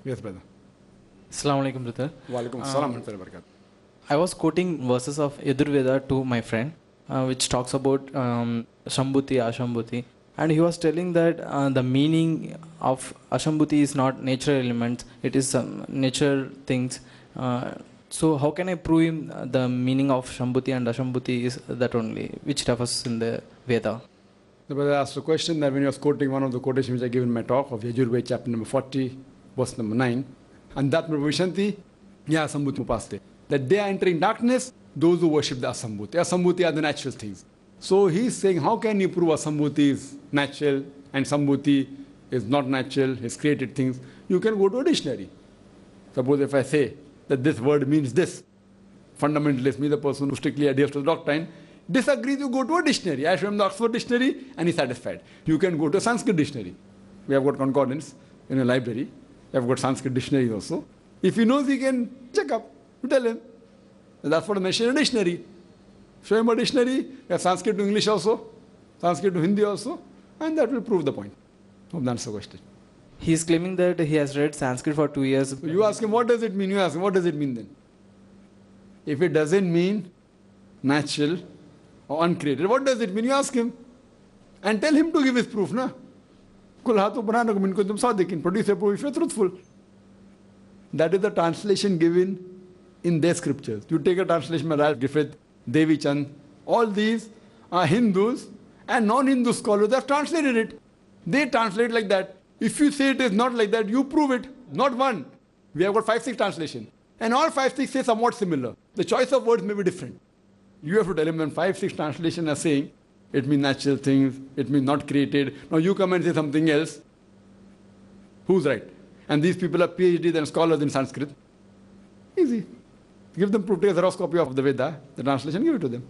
Yes, brother. Assalamu alaikum, brother. Walaikum assalam wa rahmatullahi wa barakatuh. I was quoting verses of Yajurveda to my friend, which talks about Shambhuti, Ashambhuti. And he was telling that the meaning of Ashambhuti is not natural elements, it is nature things. So how can I prove him the meaning of Shambhuti and Ashambhuti is that only, which refers in the Veda? The brother asked a question that when he was quoting one of the quotations which I gave in my talk of Yajurveda chapter number 40, verse number 9, and that Vishanti, yeah, Sambhuti Upaste, that they are entering darkness, those who worship the Asambhuti. Asambhuti are the natural things. So he is saying, how can you prove Asambhuti is natural and Sambhuti is not natural, his created things? You can go to a dictionary. Suppose if I say that this word means this, fundamentalist, me the person who strictly adheres to the doctrine, disagrees, you go to a dictionary. I show him the Oxford dictionary and he's satisfied. You can go to a Sanskrit dictionary. We have got concordance in a library. We have got Sanskrit dictionaries also. If he knows, he can check up. You tell him. That's what I mentioned in a dictionary. Show him a dictionary. You have Sanskrit to English also, Sanskrit to Hindi also, and that will prove the point. Hope that's the question. He is claiming that he has read Sanskrit for 2 years. So you ask him, what does it mean? You ask him, what does it mean then? If it doesn't mean natural or uncreated, what does it mean? You ask him. And tell him to give his proof, na? Kul hatu bananakum in kuntum sadiqin. Produce a proof if you're truthful. That is the translation given in their scriptures. You take a translation by Ralph Griffith, Devi Chand, all these are Hindus and non-Hindu scholars that have translated it. They translate like that. If you say it is not like that, you prove it. Not one. We have got 5-6 translations. And all 5-6 say somewhat similar. The choice of words may be different. You have to tell him when 5-6 translations are saying, it means natural things, it means not created. Now you come and say something else. Who's right? And these people are PhDs and scholars in Sanskrit. Easy. Give them proof, take a Xerox copy of the Veda, the translation, give it to them.